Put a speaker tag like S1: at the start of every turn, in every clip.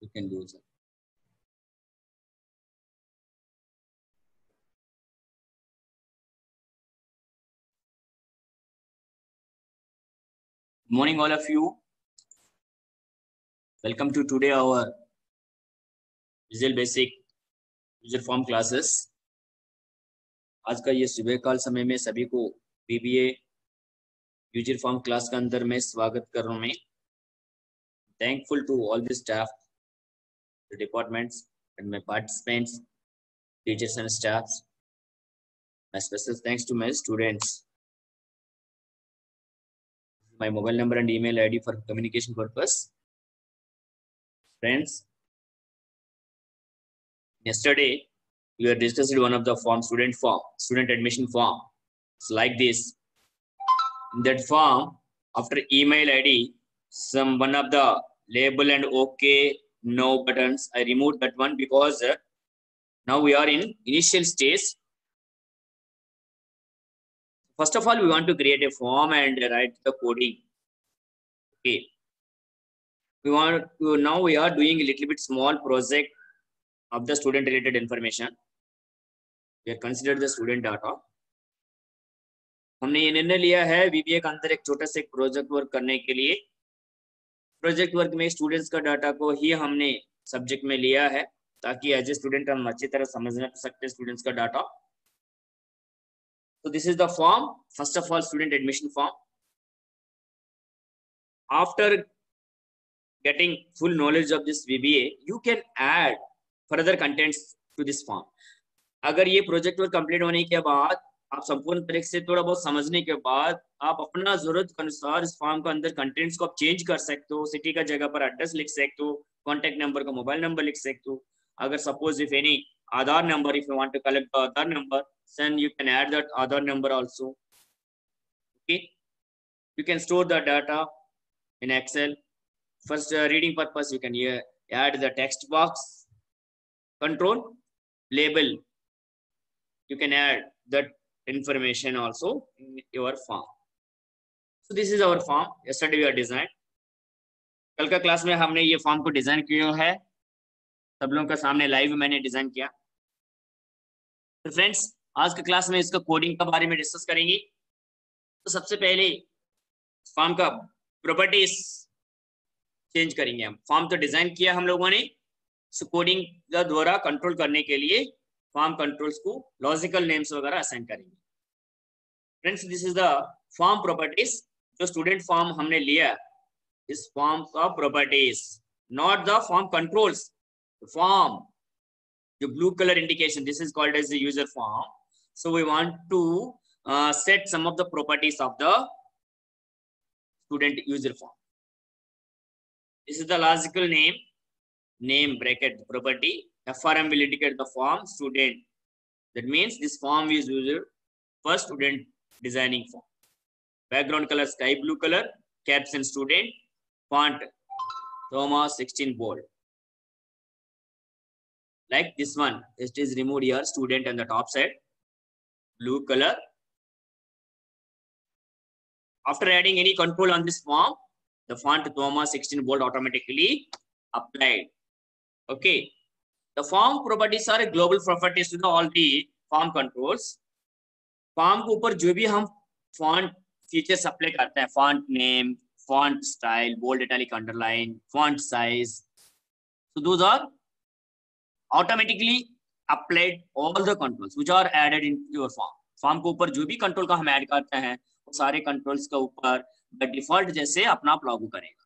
S1: You can do so. Good morning, all of you. Welcome to today our Visual Basic User Form classes. आज का ये सुबह काल समय में सभी को बीबीए यूजर फॉर्म क्लास के अंदर में स्वागत कर रहा हूं मैं. Thankful to all the staff, the departments, and my participants, teachers and staffs. My special thanks to my students. My mobile number and email ID for communication purpose. Friends, yesterday we have discussed one of the form, student admission form. It's like this. In that form, after email ID, one of the label and OK, no buttons, I removed that one because now we are in initial stage. First of all, we want to create a form and write the coding. Okay. Now we are doing a little bit small project of the student related information. We have considered the student data. हमने ये निर्णय लिया है BBA के अंदर एक छोटा सा प्रोजेक्ट वर्क करने के लिए. प्रोजेक्ट वर्क में स्टूडेंट्स का डाटा को ही हमने सब्जेक्ट में लिया है ताकि एज ए स्टूडेंट हम अच्छी तरह समझ सकते हैं स्टूडेंट्स का data. So this is the form. First of all, student admission form. After getting full knowledge of this VBA, you can add further contents to this form. अगर ये project work complete होने के बाद आप संपूर्ण तरीके से थोड़ा बहुत समझने के बाद आप अपना जरूरत के अनुसार इस फॉर्म के अंदर कंटेंट्स को आप चेंज कर सकते हो. सिटी का जगह पर एड्रेस लिख सकते हो, कॉन्टेक्ट नंबर का मोबाइल नंबर लिख सकते हो. अगर suppose if any Aadhaar number, if you want to collect the Aadhaar number, then you can add that Aadhaar number also. Okay, you can store the data in Excel. First reading purpose, you can add the text box, control, label. You can add that information also in your form. So this is our form. Yesterday we are designed. कल का class में हमने ये form को design किया है. सब लोगों का सामने लाइव मैंने डिजाइन किया. तो फ्रेंड्स, आज के क्लास में इसका कोडिंग के बारे में डिस्कस करेंगे. तो सबसे पहले फॉर्म का प्रॉपर्टीज चेंज करेंगे. हम फॉर्म तो डिजाइन किया हम लोगों ने, सो कोडिंग का द्वारा कंट्रोल करने के लिए फॉर्म कंट्रोल्स को लॉजिकल नेम्स वगैरह असाइन करेंगे. Friends, this is the form properties. जो स्टूडेंट फॉर्म हमने लिया इस फॉर्म का properties, not the form controls. Form the blue color indication, this is called as the user form. So we want to set some of the properties of the student user form. This is the logical name bracket property. FRM will indicate the form student. That means this form is user for student designing form. Background color sky blue color, caption student, font Thomas 16 bold. Like this one, it is removed here, student on the top side, blue color. After adding any control on this form, the font Thomas 16 bold automatically applied. Okay, the form properties are global properties to all the form controls. Form के ऊपर जो भी हम font features apply करते हैं, font name, font style, bold, italic, underline, font size, so those are automatically applied all the controls which are added in your form. Form के ऊपर जो भी कंट्रोल का हम ऐड करते हैं वो सारे कंट्रोल्स के ऊपर बाय डिफॉल्ट जैसे अपना आप लागू करेगा.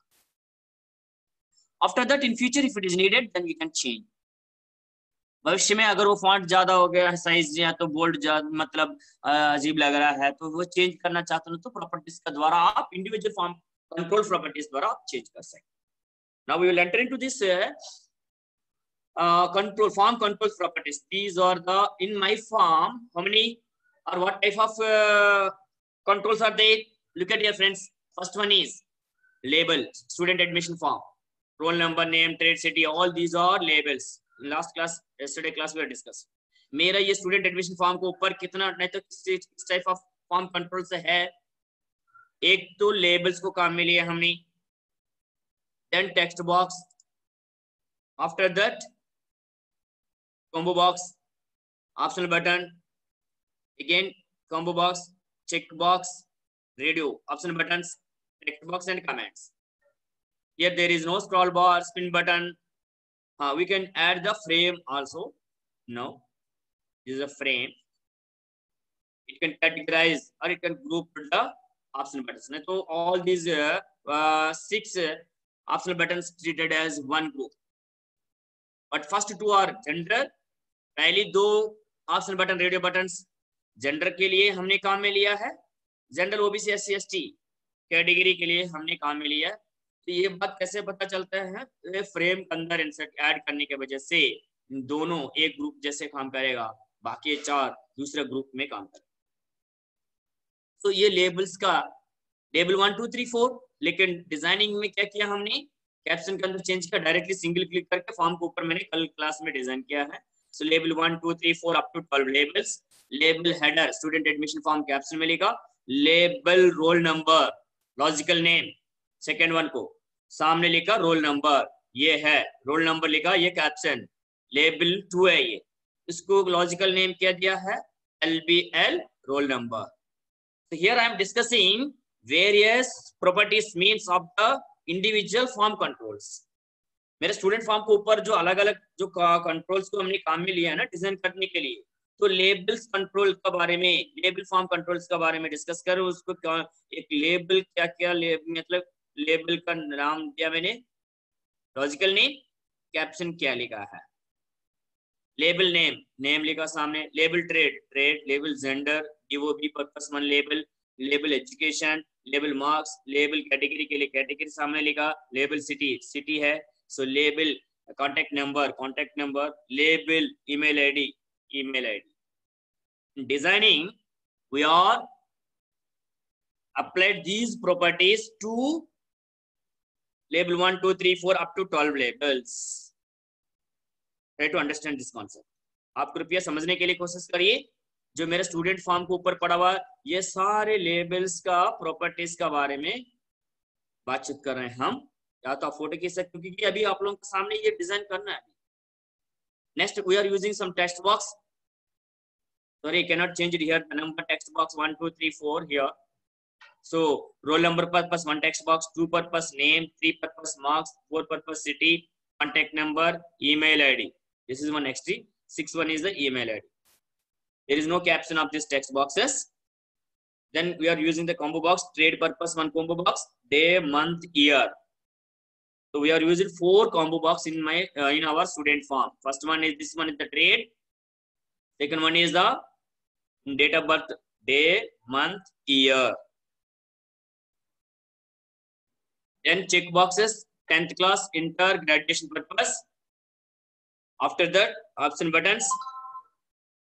S1: After that in future if it is needed then we can change. भविष्य में अगर वो फॉन्ट ज्यादा हो गया, साइज या तो बोल्ड मतलब अजीब लग रहा है तो वो चेंज करना चाहते हो तो प्रॉपर्टीज के द्वारा आप इंडिविजुअल फॉर्म कंट्रोल प्रॉपर्टीज द्वारा आप चेंज कर सकते. Now we will enter into this control form controls properties. These are the in my form. How many or what type of controls are there? Look at here, friends. First one is label, student admission form, roll number, name, trade, city. All these are labels. Last class, yesterday class we were discussed. मेरा ये student admission form को ऊपर कितना नहीं तो किस type of form control से है. एक तो labels को काम में लिया हमने, then text box, After that, combo box, optional button, again combo box, check box, radio, optional buttons, text box and comments. Here there is no scroll bar, spin button. We can add the frame also. No, this is a frame. It can categorize or it can group the optional buttons. So all these 6 optional buttons treated as one group. But first two are gender. पहली 2 optional button radio buttons gender के लिए हमने काम में लिया है, general OBC SC ST category के लिए हमने काम में लिया है। तो ये बात कैसे पता चलता है, फ्रेम के अंदर इंसर्ट ऐड करने की वजह से दोनों एक ग्रुप जैसे काम करेगा, बाकी 4 दूसरे ग्रुप में काम करेगा। तो ये लेबल्स का लेबल 1 2 3 4, लेकिन डिजाइनिंग में क्या किया हमने, कैप्शन के अंदर चेंज किया, डायरेक्टली सिंगल क्लिक करके फॉर्म के ऊपर मैंने कल क्लास में डिजाइन किया है। So label 1 2 3 4 up to 12 labels. Label header student admission form caption में लिखा, label roll number logical name second one को सामने लिखा रोल नंबर, ये है रोल नंबर लिखा, ये कैप्शन। लेबल 2 है ये, इसको लॉजिकल नेम क्या दिया है, LBL roll number. So here I am discussing various properties means of the individual form controls. मेरे स्टूडेंट फॉर्म के ऊपर जो अलग अलग जो कंट्रोल्स को हमने काम में लिया है ना डिजाइन करने के लिए, तो लेबल्स कंट्रोल के बारे में, लेबल फॉर्म कंट्रोल्स के बारे में डिस्कस करें। उसको क्या एक लेबल क्या क्या मतलब लेबल का नाम दिया मैंने, लॉजिकल नेम, कैप्शन क्या लिखा है, लेबल नेम, नेम लिखा सामने, label trade, trade, label gender, DOB purpose 1 label, label education, label marks, label category के लिए कैटेगरी सामने लिखा, लेबल सिटी, सिटी है, so label contact number, label email ID, email ID. In designing we are applied these properties to label 1 2 3 4 up to 12 labels. Try to understand this concept. आप कृपया समझने के लिए कोशिश करिए। जो मेरे स्टूडेंट फॉर्म के ऊपर पड़ा हुआ ये सारे लेबल्स का प्रॉपर्टीज का बारे में बातचीत कर रहे हैं हम, या तो आप फोटो खींच सकते हो क्योंकि अभी आप लोगों के सामने ये डिजाइन करना है। Next we are using some text box, sorry cannot change it here, the number text box 1 2 3 4 here. So roll number purpose 1 text box, 2 purpose name, 3 purpose marks, 4 purpose city, contact number, email ID, this is one एक्सटी, 6 one is the email ID. There is no caption of this text boxes. Then we are using the combo box, trade purpose 1 combo box, day month year. So we are using 4 combo box in my in our student form. First one is this one is the trade. Second one is the date of birth, day, month, year. Then check boxes 10th class, inter, graduation purpose. After that option buttons,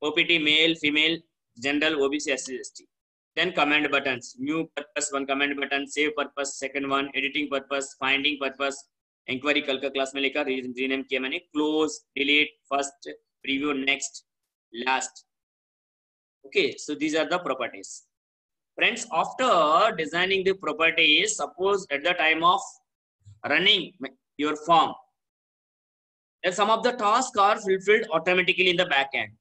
S1: OPT male, female, general, OBC, SC, ST. Then command buttons, new purpose 1 command button, save purpose second one, editing purpose, finding purpose, inquiry कल का class में लिखा, rename किया मैंने, close, delete, first, preview, next, last. Okay, so these are the properties. Friends, after designing the properties, suppose at the time of running your form, some of the tasks are fulfilled automatically in the back end.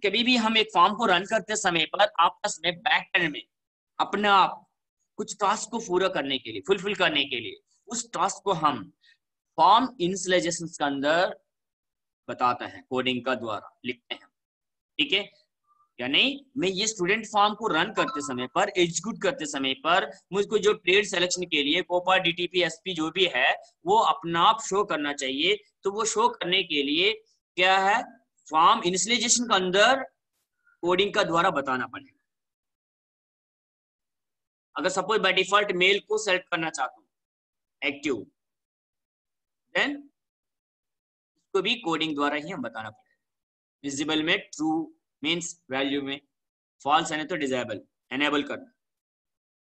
S1: कभी भी हम एक form को run करते समय पर आपस में बैक एंड में अपने आप कुछ टास्क को पूरा करने के लिए, फुलफिल करने के लिए, उस टास्क को हम फॉर्म इनिशियलाइजेशन के अंदर बताते हैं, कोडिंग का द्वारा लिखते हैं। ठीक है, यानी मैं ये स्टूडेंट फॉर्म को रन करते समय पर, एग्जीक्यूट करते समय पर मुझको जो ट्रेड सिलेक्शन के लिए कोपा, DTP, SP जो भी है वो अपना आप शो करना चाहिए। तो वो शो करने के लिए क्या है, फॉर्म इनिशियलाइजेशन के अंदर कोडिंग का द्वारा बताना पड़ेगा। अगर सपोज बाय डिफॉल्ट मेल को सेलेक्ट करना चाहता हूँ एक्टिव, देन इसको भी कोडिंग द्वारा ही हम बताना पड़ेगा। विजिबल में ट्रू मीन्स वैल्यू में, फॉल्स है तो डिसेबल, एनेबल करना।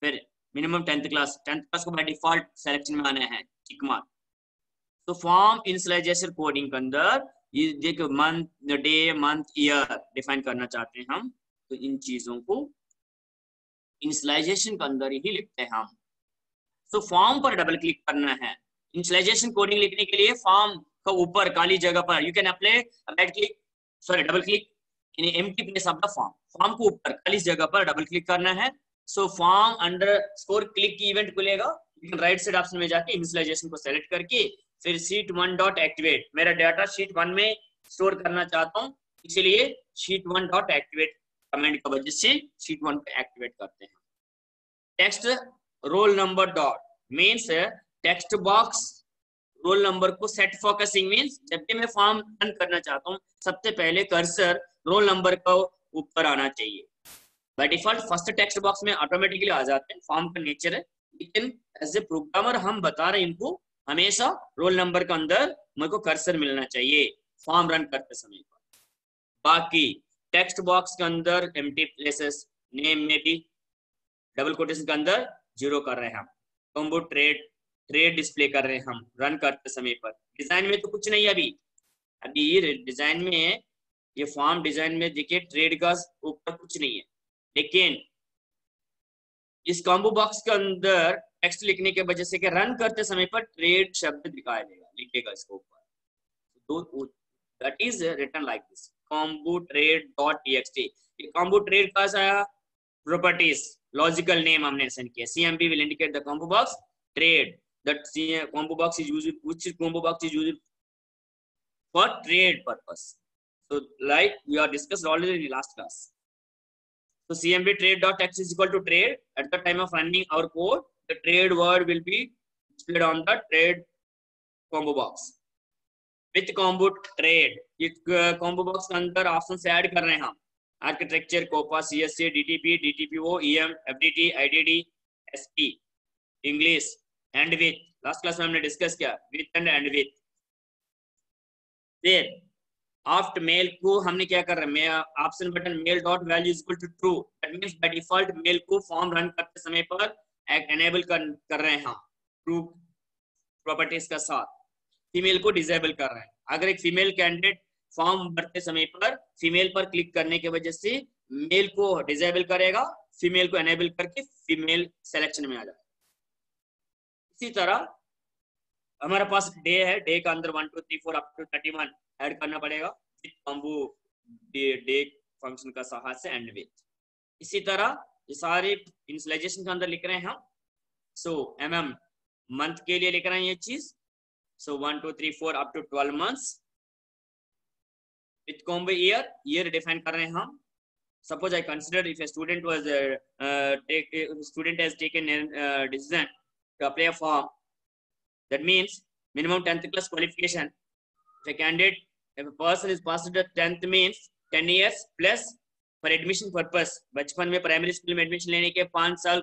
S1: फिर मिनिमम 10th क्लास को बाय डिफॉल्ट सिलेक्शन में आना है, टिक मार्क। तो फॉर्म इनिशियलाइजेशन कोडिंग के अंदर ये देखो month, day, month, year define करना चाहते हैं हम, तो इन चीजों को इनिशियलाइजेशन के अंदर ही लिखते हैं हम। तो फॉर्म पर डबल क्लिक करना है, इनिशियलाइजेशन कोडिंग लिखने के लिए फॉर्म का ऊपर काली जगह पर you can apply right click, sorry double click in empty place of the form. Form को ऊपर काली जगह पर डबल क्लिक करना है। सो फॉर्म अंडरस्कोर क्लिक की इवेंट खुलेगा। राइट साइड ऑप्शन में जाके इनिशियलाइजेशन को सेलेक्ट करके फिर शीट 1 डॉट एक्टिवेट, मेरा डाटा शीट 1 में स्टोर करना चाहता हूँ, इसलिए शीट 1 डॉट एक्टिवेट कमेंट की वजह से शीट 1 पे एक्टिवेट करते हैं। Text role number dot means text box roll number को सेट फोकसिंग मीन्स जब भी मैं फॉर्म रन करना चाहता हूँ सबसे पहले कर्सर रोल नंबर का ऊपर आना चाहिए। By default first text box में ऑटोमेटिकली आ जाते हैं, फॉर्म का नेचर है, लेकिन एज ए प्रोग्रामर हम बता रहे हैं इनको हमेशा रोल नंबर के अंदर मेरे को कर्सर मिलना चाहिए फॉर्म रन करते समय पर। बाकी टेक्स्ट बॉक्स के अंदर एम्प्टी प्लेसेस, नेम में भी डबल कोटेशन के अंदर 0 कर रहे हैं हम। कॉम्बो ट्रेड डिस्प्ले कर रहे हैं हम रन करते समय पर। डिजाइन में तो कुछ नहीं है अभी डिजाइन में ये फॉर्म डिजाइन में देखिए ट्रेड का ऊपर कुछ नहीं है, लेकिन इस कॉम्बो बॉक्स के अंदर टेक्स्ट लिखने के वजह से कि रन करते समय पर ट्रेड शब्द दिखाई देगा, लिखेगा इसके ऊपर। That is written like this combo trade dot TXT. ये कॉम्बो ट्रेड का प्रॉपर्टीज लॉजिकल नेम हमने सेंड किया। CMP will indicate the combo box trade that combo box is used, which combo box is used for trade purpose. So like we are discussed already in the last class. So CMP trade dot text is equal to trade. At the time of running our code, the trade word will be displayed on the trade combo box. With combo trade, ये combo box के अंदर option से add कर रहे हैं हम architecture, COPA, CSC, DTP, DTPO, EM, FDT, IDD, SP, English and with. Last class में हमने डिस्कस किया विथ एंड विथ। फिर आफ्टर मेल को हमने क्या कर रहे हैं, option button male dot value is equal to true, that means by default male को फॉर्म रन करते समय पर एनेबल कर रहे हैं हम ट्रू प्रॉपर्टीज का साथ। फीमेल को डिसेबल कर रहे हैं। अगर एक फीमेल कैंडिडेट फॉर्म भरते समय पर फीमेल पर क्लिक करने की वजह से मेल को डिसेबल करेगा, फीमेल को एनेबल करके फीमेल सिलेक्शन में आ जाएगा। इसी तरह हमारे पास डे है, डे का अंदर 1 2 3 4 अप टू 31 ऐड करना पड़ेगा विद कॉम्बो डे फंक्शन का सहायता से एंड विथ। इसी तरह ये सारे इनिशियलाइजेशन के अंदर लिख रहे हैं हम। सो मंथ के लिए लिख रहे हैं ये चीज। So 1 2 3 4 up to 12 months with combo year define कर रहे हैं हम। Suppose I consider if a student was student has taken a decision to apply a form, that means minimum 10th class qualification. If a candidate, if a person is passed the 10th means 10 years plus for admission purpose, बचपन में primary school में admission लेने के 5 साल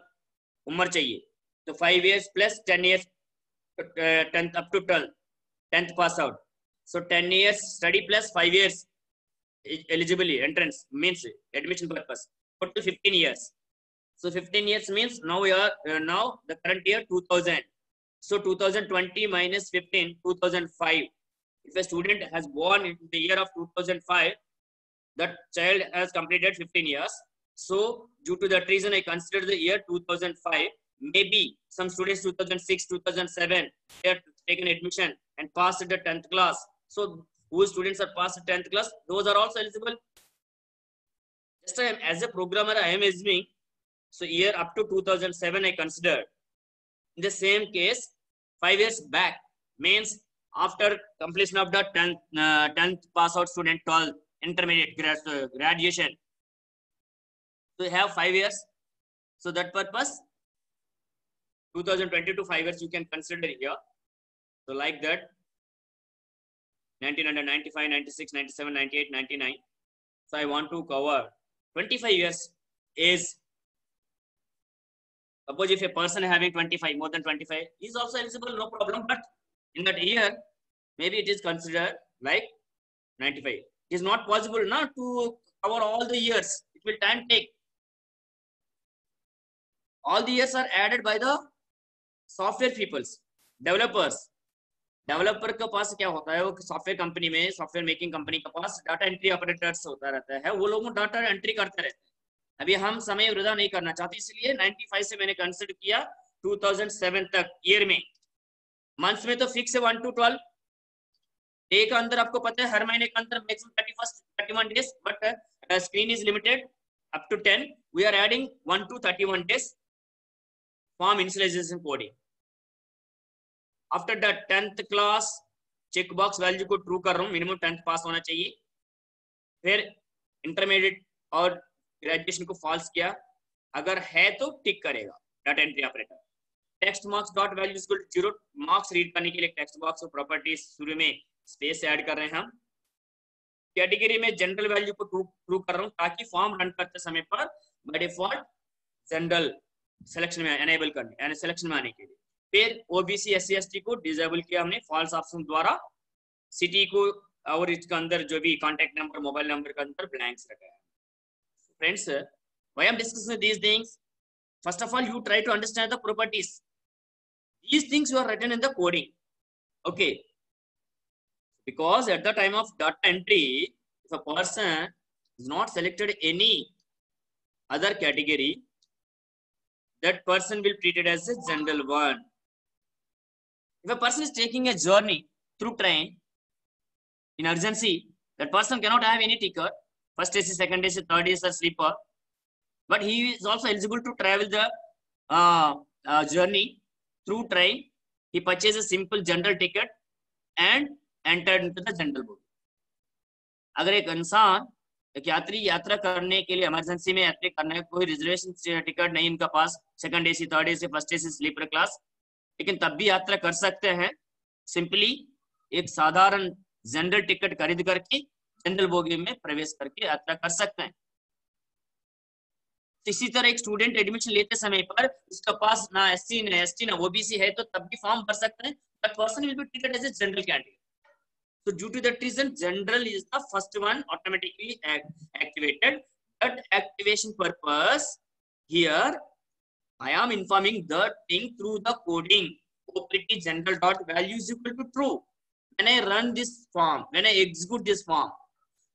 S1: उम्र चाहिए, तो 5 years plus 10 years 10th up to 10th pass out. So 10 years study plus 5 years eligibility entrance means admission purpose, total 15 years. So 15 years means now we are now the current year 2000. So 2020 minus 15 2005. If a student has born in the year of 2005, that child has completed 15 years. So due to that reason I consider the year 2005. Maybe some students 2006 2007 they have taken admission and passed the 10th class. So whose students are passed 10th class, those are also eligible. This time as a programmer I am assuming, so year up to 2007 I considered. In the same case 5 years back means after completion of the 10th pass out student 12 intermediate graduation, so you have 5 years. So that purpose 2020 to 5 years you can consider here. So like that 1995, 96, 97, 98, 99. So I want to cover 25 years is, suppose if a person having 25, more than 25, he is also eligible, no problem. But in that year, maybe it is considered like 95. It is not possible now to cover all the years. It will time take. All the years are added by the software peoples, developers. Developer के पास क्या होता है, वो software company में software making company के पास data entry operators होता रहता है, वो लोग डाटा एंट्री करते रहते हैं। अभी हम समय वृथा नहीं करना चाहते, इसलिए 95 से मैंने कंसिडर किया 2007 तक ईयर में मंथ्स में तो फिक्स है 1 to 12 डे का अंदर, आपको पता है हर महीने के अंदर maximum 31 days, but screen is limited up to 10. We are adding 1 to 31 days form initialization coding. After the 10th class check box value को ट्रू कर रहा हूँ, मिनिमम 10th पास होना चाहिए. फिर इंटरमीडिएट और ग्रेजुएशन को फॉल्स किया, अगर है तो टिक करेगा data entry operator. Text marks dot value equal to 0. Marks read करने के लिए टेक्स्ट बॉक्स और प्रॉपर्टीज शुरू में स्पेस ऐड कर रहे हैं हम. कैटेगरी में जनरल वैल्यू को ट्रू कर रहा हूँ ताकि फॉर्म रन करते समय पर बाय डिफॉल्ट जनरल सिलेक्शन में एनेबल करने, यानी सिलेक्शन में आने के लिए. फिर ओबीसी एससी एसटी को डिसेबल किया हमने फॉल्स ऑप्शन द्वारा. सिटी को और इसके अंदर जो भी कॉन्टेक्ट नंबर मोबाइल नंबर के अंदर ब्लैंक्स रखा है. Friends, why I am discussing these things? First of all you try to understand the properties. These things were written in the coding, okay? Because at the time of data entry, if a person is not selected any other category, that person will be treated as a general one. If a person is taking a journey through train in urgency, that person cannot have any ticket, first AC, second AC, third AC, or sleeper, but he is also eligible to travel the journey through train. He purchased a simple general ticket and entered into the general bogie. अगर एक इंसान, एक यात्री यात्रा करने के लिए emergency में यात्रा करना है, कोई रिजर्वेशन टिकट नहीं इनका पास, second AC, third AC, first AC, sleeper class, लेकिन तब भी यात्रा कर सकते हैं. सिंपली एक साधारण जनरल टिकट खरीद करके जनरल बोगी में प्रवेश करके यात्रा कर सकते हैं. इसी तरह एक स्टूडेंट एडमिशन लेते समय पर उसका पास ना एससी ना एसटी ना ओबीसी है तो तब भी फॉर्म भर सकते हैं. That person will be treated as a general candidate. So due to that reason, general is the first one automatically activated. But activation purpose here, I am informing the thing through the coding. OPT general dot value is equal to true. When I run this form, when I execute this form,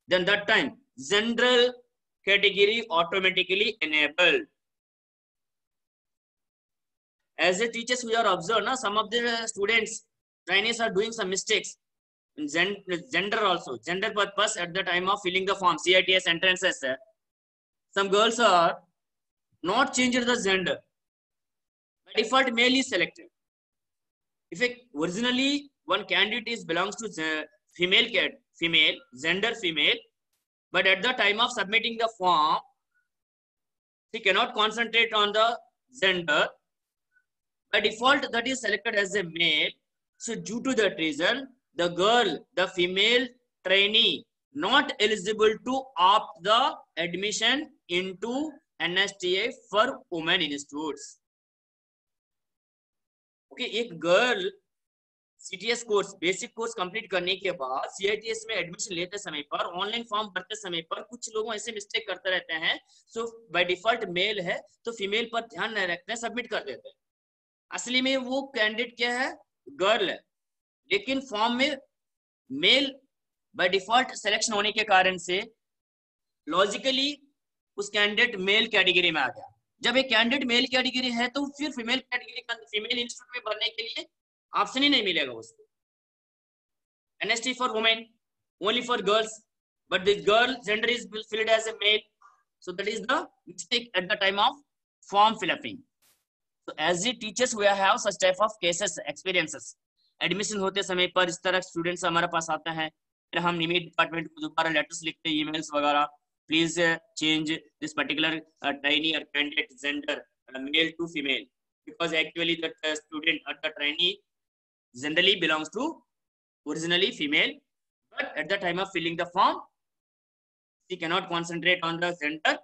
S1: then that time general category automatically enabled. As a teachers, we are observed now some of the students, trainees are doing some mistakes. Gender also, gender purpose at the time of filling the form, CITS entrances. Some girls are not changed the gender. By default, male is selected. If originally one candidate is belongs to female, gender female, but at the time of submitting the form, he cannot concentrate on the gender. By default, that is selected as a male. So due to that reason, the girl, the female trainee, not eligible to opt the admission into NSTA for women institutes. Okay, एक girl CTS course, basic course complete करने के बाद CITS में admission लेते समय पर, online form भरते समय पर कुछ लोग ऐसे मिस्टेक करते रहते हैं. सो बाय डिफॉल्ट मेल है तो फीमेल पर ध्यान नहीं रखते हैं, सबमिट कर देते हैं. असली में वो कैंडिडेट क्या है, गर्ल है, लेकिन फॉर्म में मेल बाय डिफॉल्ट सिलेक्शन होने के कारण से लॉजिकली उस कैंडिडेट मेल कैटेगरी में आ गया. जब एक कैंडिडेट मेल कैटेगरी है तो फिर फीमेल कैटेगरी का फीमेल इंस्टीट्यूट में भरने के लिए ऑप्शन ही नहीं मिलेगा उसको. NST for women, only for girls, but the girl gender is filled as a male. So that is the mistake at the time of form filling. So as the teachers we have such type of cases, experiences. Admission होते समय पर इस तरह students हमारे पास आते हैं, फिर हम निमित डिपार्टमेंट को दोबारा लेटर्स लिखते हैं, ईमेल्स वगैरह, please change this particular trainee or candidate gender male to female, because actually that student or the trainee generally belongs to originally female, but at the time of filling the form she cannot concentrate on the gender,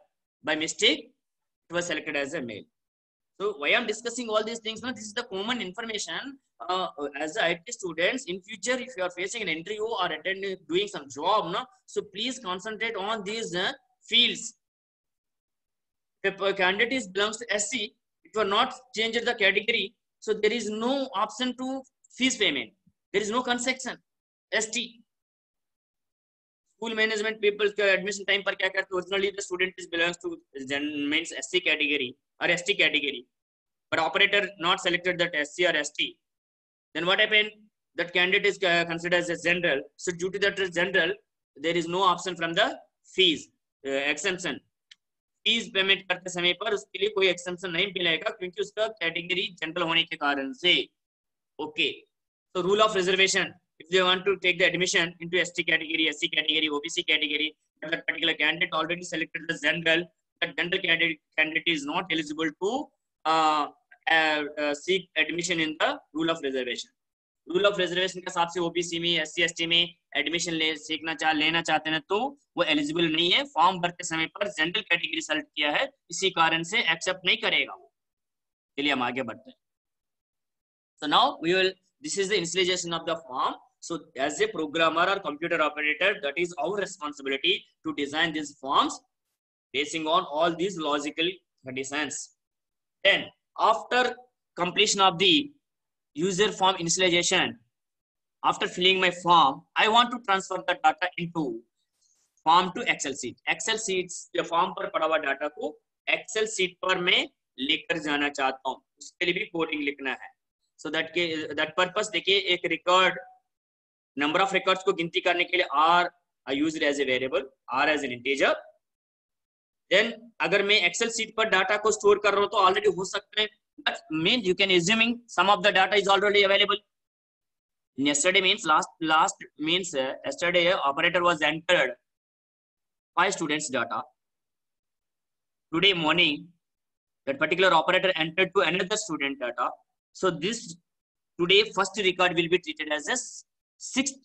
S1: by mistake it was selected as a male. So why I'm discussing all these things now, this is the common information as a IT students. In future, if you are facing an interview or attending doing some job, no, so please concentrate on these fields. If a candidate belongs to SC, if you are not changed the category, so there is no option to fees payment, there is no concession. ST school management people के admission time पर क्या करते हैं, originally the student is belongs to means SC category और ST category, but operator not selected that SC or ST, then what happened, that candidate is considered as a general, so due to that general there is no option from the fees exemption. Fees payment करते समय पर उसके लिए कोई exception नहीं मिलेगा क्योंकि उसका कैटेगरी जनरल होने के कारण से. Okay, so rule of reservation, if they want to take the admission into ST category, SC category, OBC category, but that particular candidate already selected the general, that general candidate is not eligible to seek admission in the rule of reservation. Rule of reservation के हिसाब से OBC में, SC ST में admission लेना चाहते हैं तो वो एलिजिबल नहीं है. फॉर्म भरते समय पर जनरल कैटेगरी सेलेक्ट किया है, इसी कारण से एक्सेप्ट नहीं करेगा वो. चलिए हम आगे बढ़ते हैं. So now we will, this is the initialization of the form. So as a programmer or computer operator, that is our responsibility to design these forms basing on all these logical conditions. Then after completion of the user form initialization, after filling my form, I want to transfer the data into form to Excel sheet. Excel sheets या form पर पड़ा हुआ data को Excel sheet पर मैं लेकर जाना चाहता हूँ, उसके लिए भी कोडिंग लिखना है. So that purpose देखिए, एक रिकॉर्ड नंबर ऑफ रिकॉर्ड्स को गिनती करने के लिए R I used as a variable, R as an integer. Then अगर मैं Excel sheet पर डाटा को स्टोर कर रहा हूँ तो ऑलरेडी हो सकता है, but means you can assuming some of the data is already available. Yesterday means last means yesterday operator was entered 5 students data. Today morning that particular operator entered to another student data. So this today first record will be treated as a 6th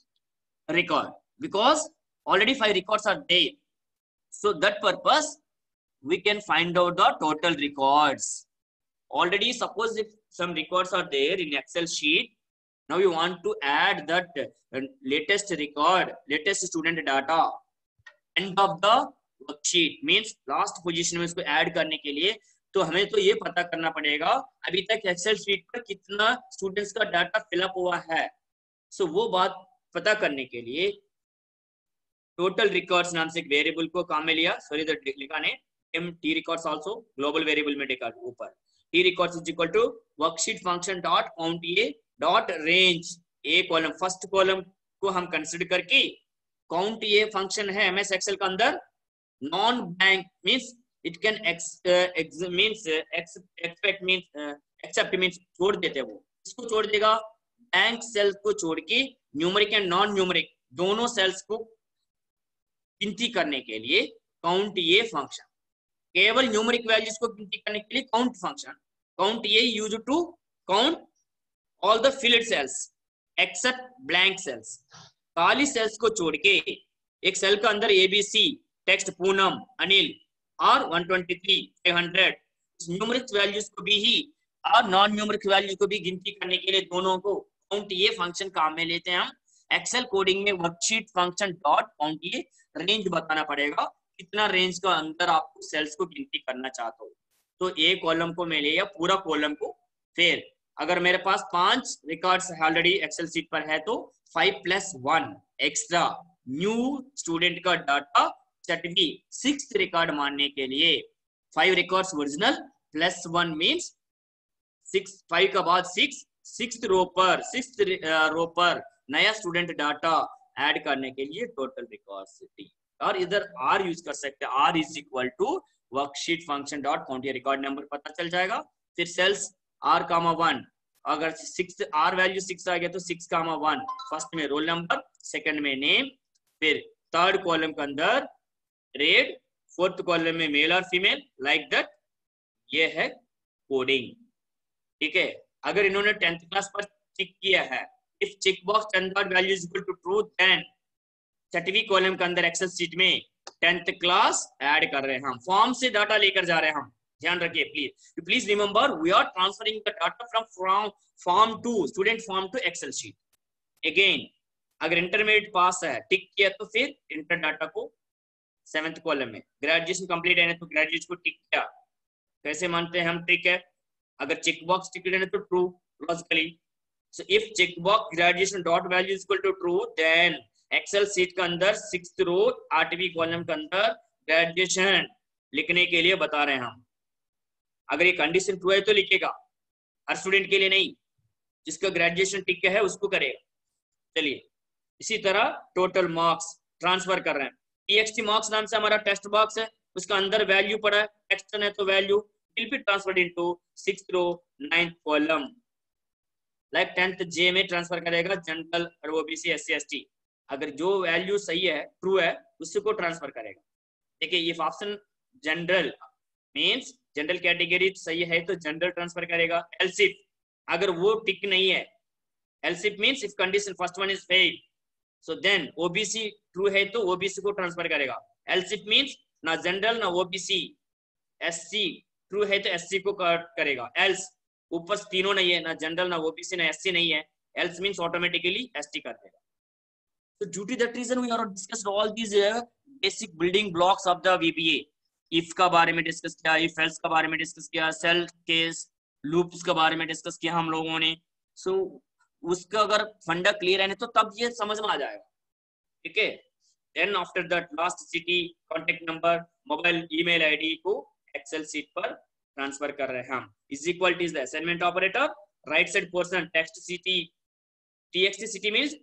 S1: record because already 5 records are there. So that purpose we can find out the total records. Already suppose if some records are there in Excel sheet, now you want to add that latest record, latest student data end of the worksheet means last position में इसको add करने के लिए तो हमें तो ये पता करना पड़ेगा अभी तक Excel sheet पर कितना students का डाटा फिलअप हुआ है. So वो बात पता करने के लिए total records नाम से एक वेरिएबल को काम में लिया. सॉरी लिखा ने t records also global variable में देखा ऊपर. T records is equal to worksheet function dot count a dot range a column. First column को हम कंसिडर करके count a फंक्शन है MS Excel के अंदर non blank means it can expect means except means छोड़ देते हैं वो. इसको छोड़ देगा ब्लैंक सेल को छोड़ के न्यूमेरिक एंड नॉन न्यूमेरिक दोनों सेल्स को गिनती करने के लिए काउंट ये फंक्शन. केवल न्यूमेरिक वैल्यूज को गिनती करने के लिए काउंट फंक्शन. काउंट ये use to count all the filled cells except blank cells. खाली सेल्स को छोड़ के एक सेल के अंदर एबीसी टेक्स्ट पूनम अनिल और 123 500 न्यूमेरिक वैल्यूज को भी ही और नॉन न्यूमेरिक वैल्यूज को भी गिनती करने के लिए दोनों को काउंट ये फंक्शन काम में लेते हैं हम. एक्सेल कोडिंग में वर्कशीट फंक्शन डॉट काउंट ये रेंज बताना पड़ेगा कितना रेंज का अंदर आपको सेल्स को गिनती करना चाहते हो. तो ए कॉलम को मैं ले या पूरा कॉलम को. फिर अगर मेरे पास 5 रिकॉर्ड्स ऑलरेडी एक्सेल शीट पर है तो 5+1 एक्स्ट्रा न्यू स्टूडेंट का डाटा छठवीं 6th रिकॉर्ड मानने के लिए 5 रिकॉर्ड्स ओरिजिनल +1 मींस 5 का बाद 6th रो पर नया स्टूडेंट डाटा ऐड करने के लिए टोटल रिकॉर्ड्स टी. और इधर आर यूज कर सकते हैं. R is equal to worksheet function dot count. ये रिकॉर्ड नंबर पता चल जाएगा. फिर सेल्स r, 1 अगर 6 r वैल्यू 6 आ गया तो 6, 1 फर्स्ट में रोल नंबर, सेकंड में नेम, फिर थर्ड कॉलम के अंदर रेड, फोर्थ कॉलम में मेल और फीमेल लाइक दैट. ये है कोडिंग. ठीक है. अगर इन्होंने 10th क्लास पर टिक किया है, if check box 10th value is equal to true, then छठवीं कॉलम के अंदर एक्सेल शीट में 10th क्लास ऐड कर रहे हैं हम. फॉर्म से डाटा लेकर जा रहे हैं हम. ध्यान रखिए please remember we are transferring the data from form to student form to Excel sheet. Again अगर इंटरमीडिएट पास है टिक किया तो फिर इंटर डाटा को 7th कॉलम में. ग्रेजुएशन कंप्लीट है तो ग्रेजुएट को टिक किया. कैसे मानते हैं हम टिक है? अगर चेक बॉक्स टिक है तो true logically. So if check box graduation dot value is equal to true, then Excel sheet के अंदर 6th रो 8वीं कॉलम के अंदर ग्रेजुएशन लिखने के लिए बता रहे हैं हम. अगर ये कंडीशन ट्रू है तो लिखेगा, हर स्टूडेंट के लिए नहीं. जिसका ग्रेजुएशन टिक है उसको करेगा। चलिए इसी तरह टोटल मार्क्स ट्रांसफर कर रहे हैं। टीएक्सटी मार्क्स नाम से हमारा टेक्स्ट बॉक्स है, उसका अंदर वैल्यू पड़ा है, एक्सटर्न है तो value will be transferred into 6th row 9th column. Like 10th J में ट्रांसफर करेगा जनरल और ओबीसी एससी एसटी, अगर जो वैल्यू सही है ट्रू है उसी को ट्रांसफर करेगा। देखिए if option general means general category सही है तो जनरल ट्रांसफर करेगा। एल्स इफ अगर वो टिक नहीं है, else if means if condition first one is fail, so then OBC true है तो ओबीसी को ट्रांसफर करेगा। एल्स इफ मींस ना जनरल ना ओबीसी एससी ट्रू है तो एससी को करेगा। एल्स ऊपर तीनों नहीं है, ना जनरल ना ओबीसी ना एससी नहीं है, एल्स मींस ऑटोमेटिकली एसटी कर देगा। So due to that reason we are discussed all these basic building blocks of the VBA। if का बारे में डिस्कस किया, if else का बारे में डिस्कस किया, सेल केस लूप्स के बारे में डिस्कस किया हम लोगों ने। सो उसका अगर फंडा क्लियर है तो तब ये समझ में आ जाएगा, ठीक है। Then after that last city, contact number, mobile email ID को एक्सेल सीट पर ट्रांसफर कर रहे हैं हम। Is equal to is the assignment operator, right side portion text city, TXT city means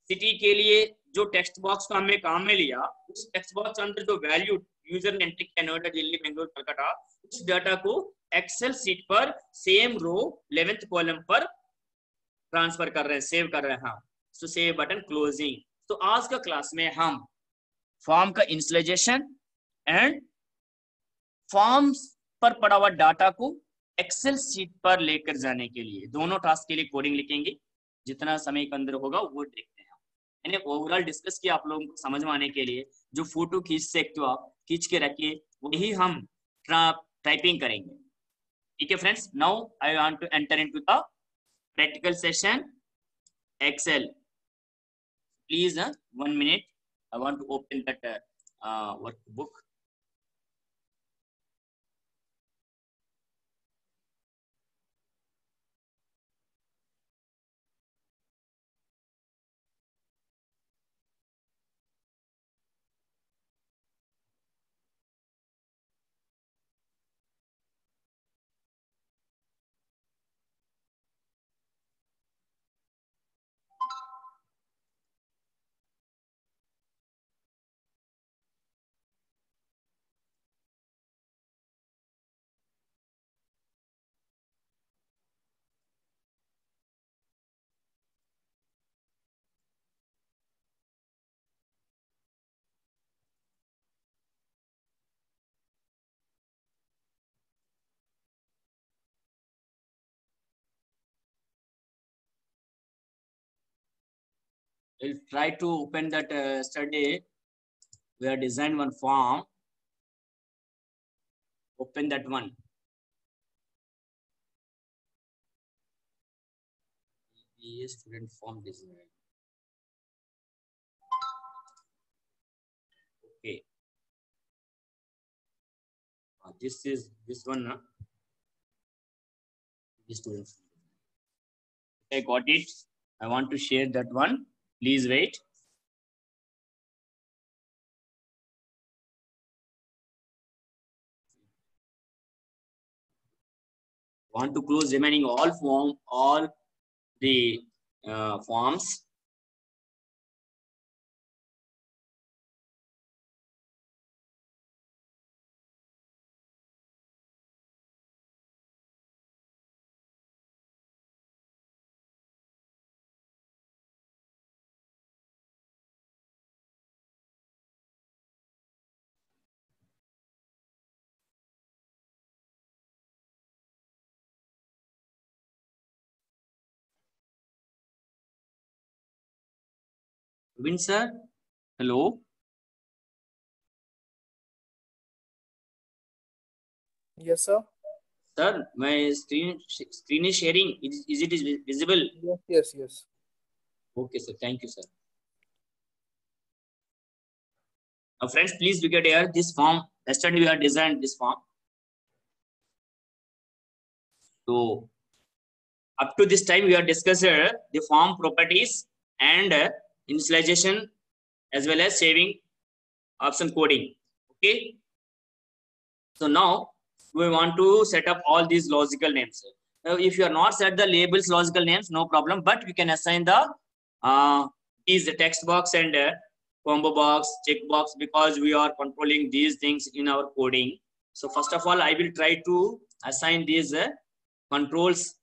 S1: city के लिए जो टेक्स्ट बॉक्स को हमने काम में लिया, उस टेक्स्ट बॉक्स के अंदर जो वैल्यू यूजर ने एंट्री किया नोएडा दिल्ली बेंगलुरु कलकत्ता, उस डाटा को एक्सेल सीट पर सेम रो 11th कॉलम पर ट्रांसफर कर रहे हैं, सेव कर रहे हैं हम। सो सेव बटन क्लोजिंग। तो आज का क्लास में हम फॉर्म का इनिशियलाइजेशन एंड फॉर्म्स पर पड़ा हुआ डाटा को एक्सेल सीट पर लेकर जाने के लिए दोनों टास्क के लिए कोडिंग लिखेंगे। जितना समय के अंदर होगा वो देखते हैं। मैंने ओवरऑल डिस्कस किया आप लोगों को समझ में आने के लिए। जो फोटो खींच सकते हो आप खींच के रखिए, वही हम टाइपिंग करेंगे, ठीक है friends. Now I want to enter into the practical session Excel. Please 1 minute, I want to open that workbook. We'll try to open that yesterday we have designed one form. Open that one. Student form design. Okay. This is this one. This student. I got it. I want to share that one. Please wait. Want to close remaining all the forms. Rubin sir, hello.
S2: Yes, sir.
S1: Sir, my screen is sharing. Is it visible?
S2: Yes.
S1: Okay, sir. Thank you, sir. Now, friends, please look at here. This form. Yesterday we have designed this form. So, up to this time we have discussed the form properties and initialization as well as saving option coding. Okay. So now we want to set up all these logical names. if you are not set the labels logical names, no problem, but we can assign the these text box and combo box, check box, because we are controlling these things in our coding. So first of all, I will try to assign these controls,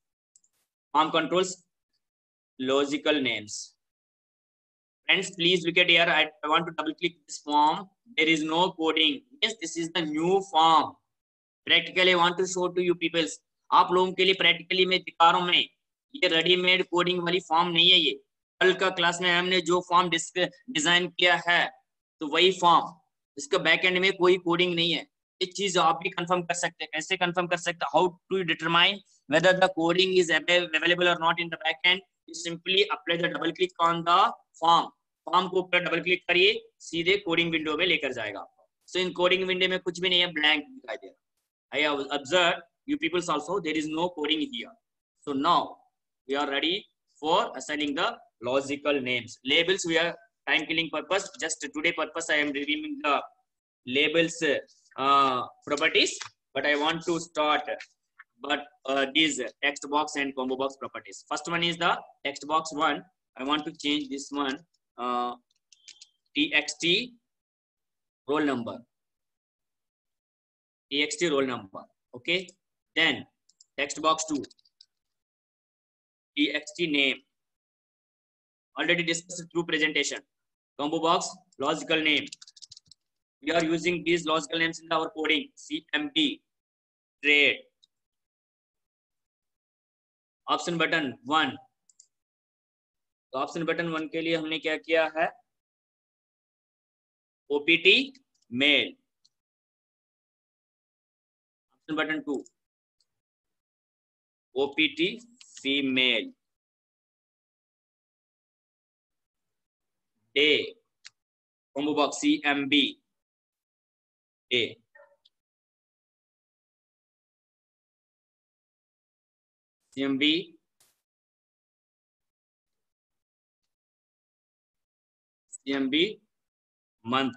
S1: form controls, logical names. Friends, please look at here. I want to double click this form. There is no coding. Yes, this is the new form. Practically, I want to show to you people. आप लोगों के लिए practically मैं दिखा रहा हूँ, मैं ये रेडीमेड कोडिंग वाली फॉर्म नहीं है। ये कल का क्लास में हमने जो फॉर्म डिजाइन किया है, तो वही फॉर्म, इसका बैक एंड में कोई कोडिंग नहीं है। ये चीज आप भी कंफर्म कर सकते हैं। कैसे कंफर्म कर सकते हैं? How to determine whether the coding is available or not in the backend? You simply apply the double click on the form. Form को ऊपर डबल क्लिक करिए, सीधे कोडिंग विंडो में लेकर जाएगा। सो इन कोडिंग विंडो में कुछ भी नहीं है, ब्लैंक दिखाई दे रहा। I have observed you people also there is no coding here. So now we are ready for assigning the logical names. Labels we are time killing purpose. Just today purpose I am reviewing the labels properties, but I want to start these text box and combo box properties. First one is the text box one. I want to change this one txt roll number. txt roll number. Okay. Then text box 2 txt name. Already discussed through presentation. Combo box logical name. We are using these logical names in our coding. CMD trade. Option button 1. तो option button 1 के लिए हमने क्या किया है? OPT male. Option button 2 OPT female. Day combo box CMB day. CMB month,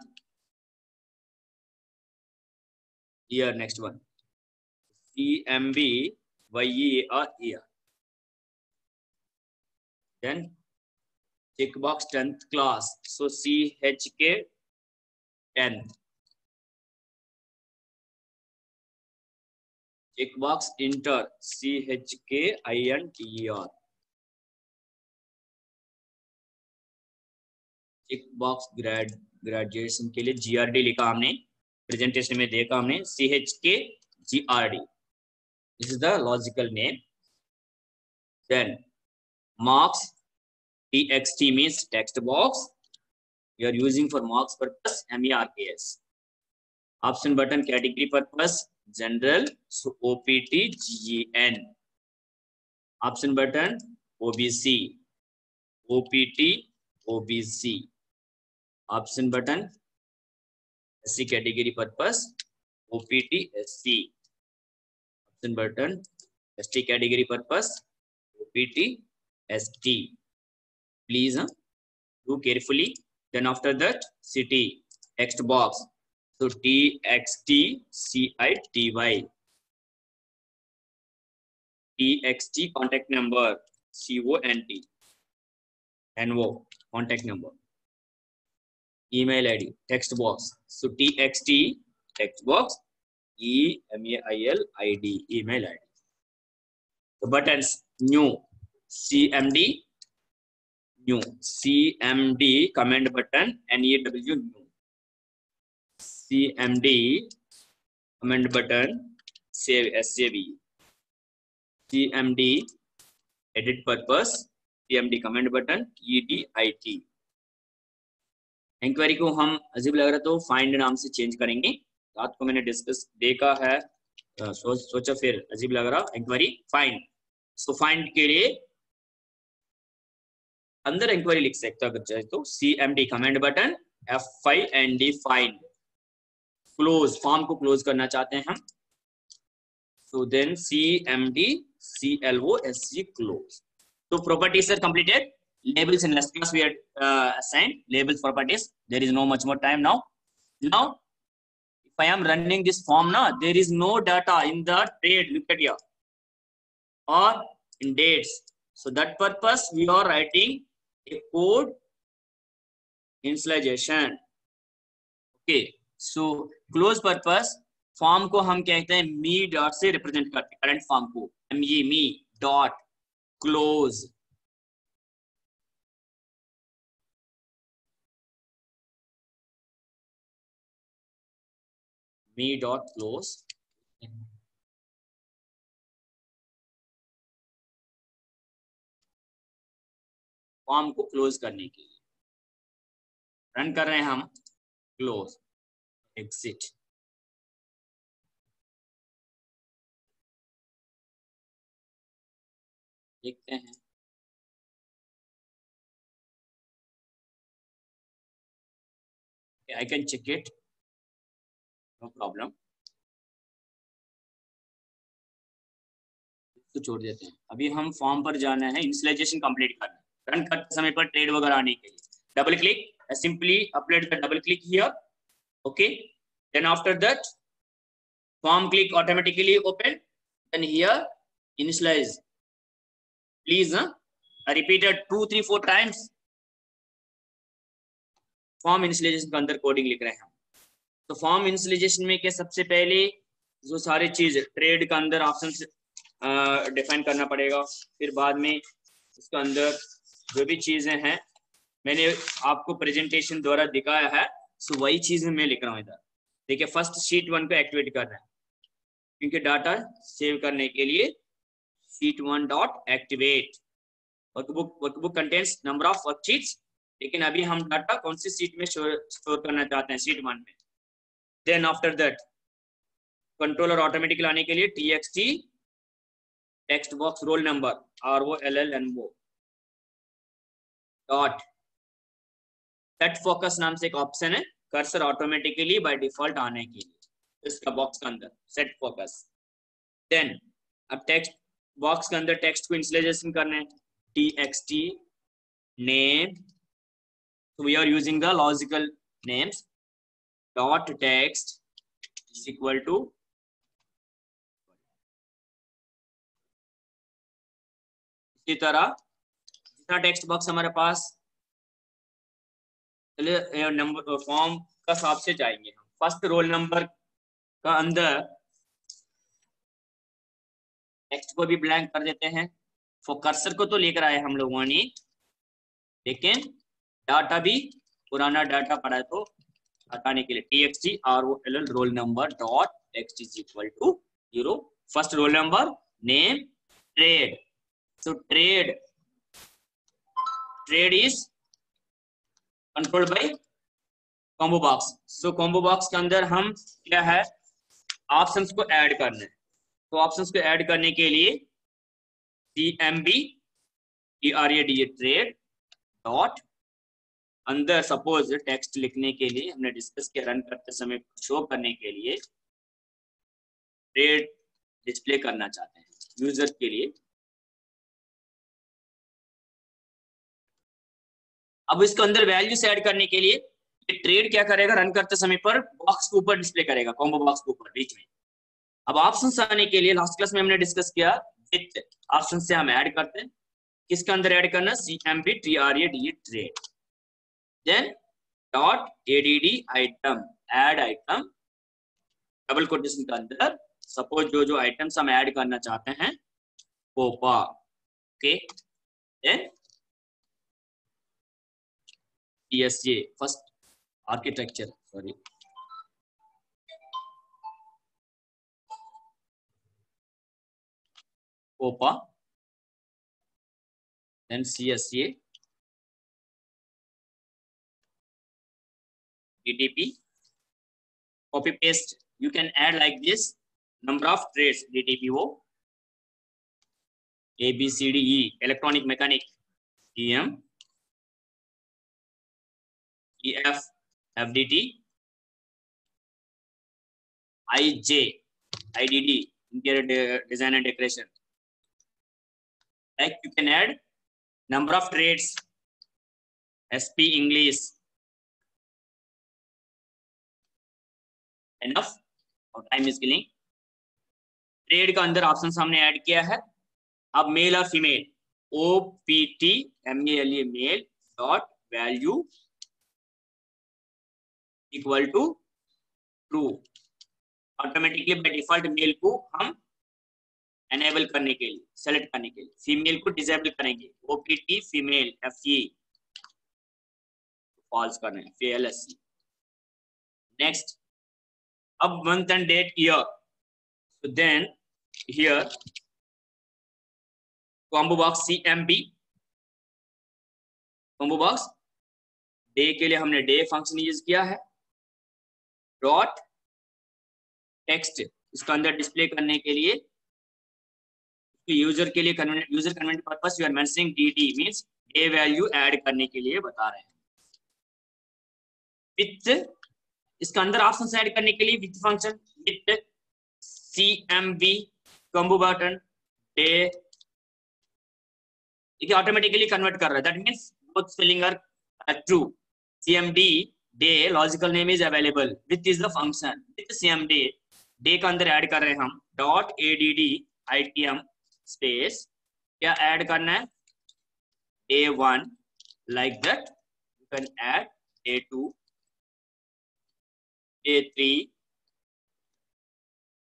S1: year. Next one CMB year or year. Then checkbox 10th class, so CHK 10th. checkbox inter CHKINTER. checkbox graduation के लिए GRD लिखा हमने, presentation में देखा हमने CHKGRD. This is the logical name. Then marks TXT means text box. You are using for marks purpose MERKS. Option button category purpose general, so OPTGEN. Option button OBC, OPT-OBC. Option button SC category purpose OPT-SC. Option button ST category purpose OPT-ST. Please do carefully. Then after that city text box, so TXT CITY. TXT contact number CONT. NO contact number. Email ID text box, so TXT text box EMAIL ID email ID. The buttons new CMD new CMD command button NEW new CMD command button save SAV. CMD edit purpose CMD command button EDIT. Inquiry को हम अजीब लग रहा तो find नाम से change करेंगे। रात को मैंने डिस्कस देखा है, सोचा फिर अजीब लग रहा इंक्वायरी फाइंड। सो फाइंड के लिए अंदर इंक्वायरी लिख सकते हो अगर चाहे तो CMD command button FIND find. Close form को क्लोज करना चाहते हैं हम, so then CMD CLOSC close. So properties are completed. Labels in last class we had assigned labels properties. There is no much more time now. Now if I am running this form now, there is no data in the trade. Look at here. or in dates. So that purpose we are writing a code initialization. Okay, so close purpose form को हम कहते हैं मी dot से represent करते हैं, current form को मी dot close. मी dot close form को close करने के लिए रन कर रहे हैं हम क्लोज एग्जिट। देखते हैं I can check it, no problem। तो छोड़ देते हैं, अभी हम फॉर्म पर जाना है, इनिशियलाइजेशन कंप्लीट करना है। रन करते समय पर ट्रेड वगैरह आने के लिए double click, simply upload the double click here. Okay, then after that form click automatically open, then here initialize please repeated 2 3 4 times. Form initialization के अंदर कोडिंग लिख रहे हैं हम। तो फॉर्म इनिशियलाइजेशन में क्या, सबसे पहले जो सारी चीज ट्रेड का अंदर ऑप्शन डिफाइन करना पड़ेगा, फिर बाद में उसके अंदर जो भी चीजें हैं मैंने आपको प्रेजेंटेशन द्वारा दिखाया है, सो वही चीजें मैं लिख रहा हूँ इधर। देखिए फर्स्ट शीट 1 को एक्टिवेट कर रहे हैं, क्योंकि डाटा सेव करने के लिए sheet 1 dot activate. Workbook contains number of worksheets, लेकिन अभी हम डाटा कौन सी सीट में स्टोर करना चाहते हैं, शीट 1 में। Then after that controller automatic लाने के लिए txt text box roll number ROLLNO dot set focus नाम से एक ऑप्शन है, कर्सर ऑटोमेटिकली बाय डिफॉल्ट आने के लिए इसका बॉक्स के अंदर सेट फोकस। देन अब टेक्स्ट बॉक्स के अंदर टेक्स्ट को इनिशियलाइजेशन करना है, txt name, so we are using the logical names dot text is equal to इसी तरह जितना टेक्स्ट बॉक्स हमारे पास, चलिए नंबर फॉर्म का हिसाब से जाएंगे हम। फर्स्ट रोल नंबर का अंदर टेक्स्ट को भी ब्लैंक कर देते हैं। कर्सर को तो लेकर आए हम लोगों ने, लेकिन डाटा भी पुराना डाटा पड़ा है तो हटाने के लिए txt ROLL roll number dot text is equal to 0। First roll number, name, trade. So trade is controlled by combo box. So combo box के अंदर हम क्या है, ऑप्शंस को ऐड करना है। तो ऑप्शंस को ऐड करने के लिए CMB ट्रेड डॉट अंदर सपोज टेक्स्ट लिखने के लिए हमने डिस्कस किया, रन करते समय शो करने के लिए ट्रेड डिस्प्ले करना चाहते हैं यूजर के लिए। अब इसके अंदर वैल्यूज ऐड करने के लिए ये ट्रेड क्या करेगा, रन करते समय पर बॉक्स के ऊपर डिस्प्ले करेगा, कॉम्बो बॉक्स के ऊपर बीच में। अब ऑप्शंस आने के लिए लास्ट क्लास में हमने डिस्कस किया, विथ ऑप्शन से हम ऐड करते हैं। किसके अंदर ऐड करना, CMB trade, then dot ADD item, add item, double quotation के अंदर सपोज जो आइटम्स हम ऐड करना चाहते हैं COPA. Okay, then TSA first architecture, sorry COPA, then CSA, DTP, copy paste, you can add like this, number of trades DTPO, ABCDE, electronic mechanic, EM, EF, FDT, IJ, IDD, interior design and decoration. Like you can add number of trades, SP English, enough और time is killing. Trade का अंदर option हमने add किया है, अब male और female, OPT male dot value equal to true. Automatically by default male को हम एनेबल करने के लिए, सेलेक्ट करने के लिए, फीमेल को डिसेबल करेंगे, OPT फीमेल FE फॉल्स करना है, FLSC। नेक्स्ट, अब month and date year, so then here combo box CMB, combo box day के लिए हमने डे फंक्शन यूज किया है, डॉट टेक्स्ट इसका अंदर डिस्प्ले करने के लिए यूजर के लिए user convenient purpose you are mentioning DD means day value add करने के लिए बता रहे हैं। विथ इसका अंदर ऑप्शन ऐड करने के लिए with function with CMB combo button day, ये ऑटोमेटिकली कन्वर्ट कर रहा है, that means both spelling are true. CMD day logical name is available, with is the function with CMD day का अंदर ऐड कर रहे हैं हम डॉट ADD ITM स्पेस, क्या ऐड करना है, A1 like that, you can add A2 A3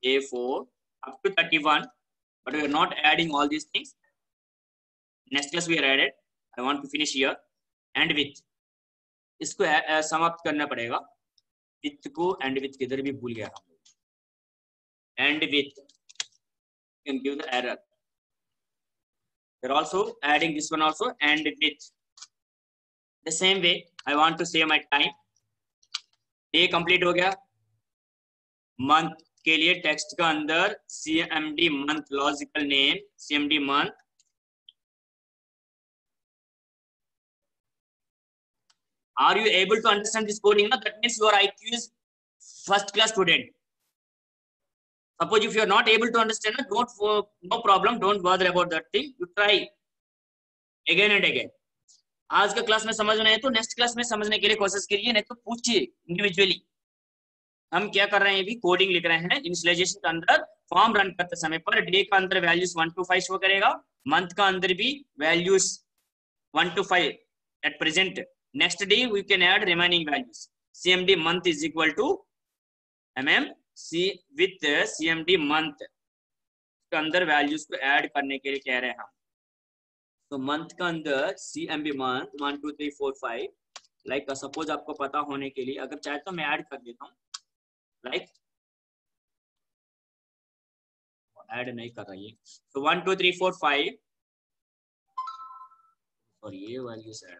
S1: A4 up to 31, but we are not adding all these things. Next class we are added, I want to finish here, and with इसको समाप्त करना पड़ेगा, with को and with किधर भी भूल गया हम लोग, and with can give the error, they're also adding this one also, and with the same way I want to save my time, day complete हो गया, मंथ के लिए टेक्स्ट का अंदर CMD month logical name CMD month, are you able to understand this coding? That means your IQ is first class student. Suppose if you are not able to understand, no problem, don't bother about that thing, you try again and again. आज का class में समझ नहीं है तो next class में समझने के लिए कोशिश करिए, नहीं तो पूछिए इंडिविजुअली। हम क्या कर रहे हैं, अभी कोडिंग लिख रहे हैं, इनिशियलाइजेशन के अंदर फॉर्म रन करते समय पर डे का अंदर वैल्यूज 1 to 5 शो करेगा, मंथ का अंदर भी values 1 to 5 at present, next day we can add remaining values, CMD month is equal to MMC with CMD month के अंदर वैल्यूज को ऐड करने के लिए कह रहे हैं हम। तो मंथ का अंदर CMB मंथ 1 2 3 4 5, लाइक सपोज आपको पता होने के लिए अगर चाहे तो मैं ऐड कर देता हूँ, लाइक ऐड नहीं कर रही है, तो 1 2 3 4 5 और ये वैल्यूज ऐड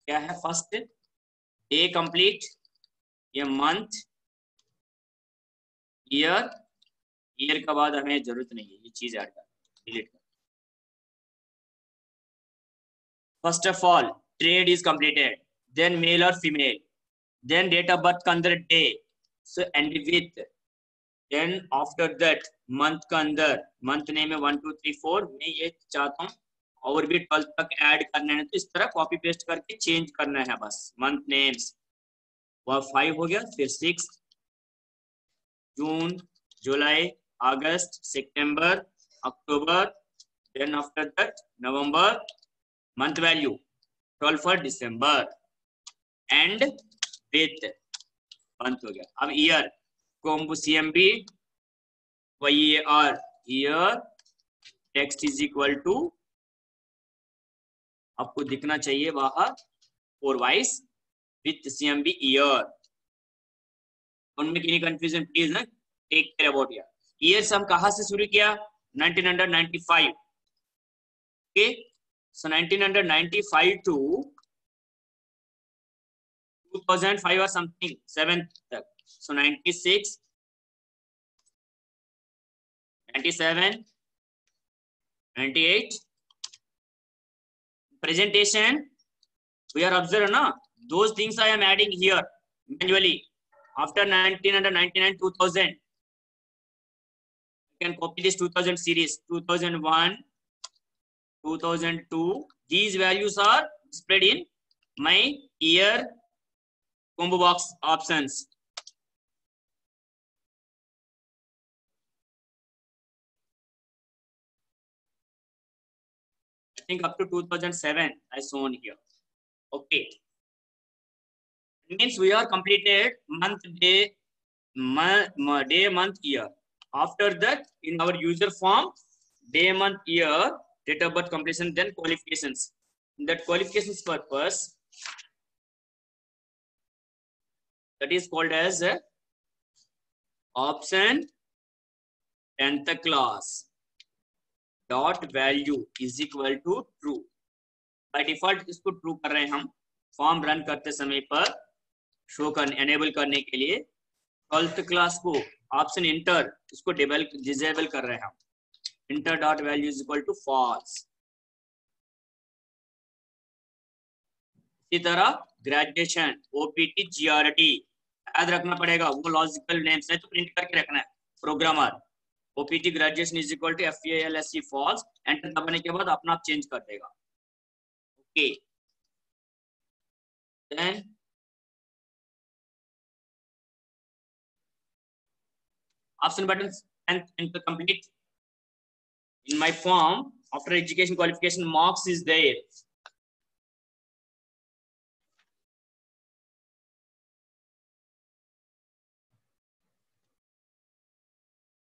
S1: क्या है, फर्स्ट डे कंप्लीट, ये मंथ, ईयर, ईयर के बाद हमें जरूरत नहीं है ये चीज ऐड कर, डिलीट कर। First of all trade is completed, then male और female, then date of birth का अंदर day, so end with, then after that month का अंदर मंथ नेम है 1 2 3 4, मैं ये चाहता हूँ और भी 12 तक ऐड करना है, तो इस तरह कॉपी पेस्ट करके चेंज करना है बस, मंथ नेम्स वह 5 हो गया, फिर 6 जून जुलाई अगस्त सितंबर अक्टूबर, then after that November, month value 12 for December, end with month हो गया। अब year combo CMB YER year, text is equal to, आपको दिखना चाहिए बाहर 4 वाइस विथ CMB ईयर, उनमें किसी कंफ्यूजन प्लीज ना take care about year. Years हम कहां से शुरू किया, 1995, okay, so 1995 to 2005 or something 7 तक, so 96 97 98 presentation we are observed na, those things I am adding here manually after 1999 2000, you can copy this 2000 series, 2001 2002, these values are displayed in my year combo box options. think up to 2007 as shown here. Okay. It means we are completed month, day, month, year. After that, in our user form, day, month, year, date of birth, completion, then qualifications. In that qualifications purpose, that is called as option 10th class dot value is equal to true. By default इसको true कर रहे हैं हम form run करते समय पर show कर enable करने के लिए 12th क्लास को ऑप्शन इंटर इसको डिसेबल कर रहे हैं हम inter dot value is equal to false. इसी तरह ग्रेजुएशन ओपीटी जीआरटी याद रखना पड़ेगा, वो लॉजिकल नेम्स है तो प्रिंट करके रखना है। Programmer OPT graduation is equal to FALSE false, enter दबाने के बाद अपना आप चेंज कर देगा। Okay then option button and complete. In my form, after education qualification, marks is there.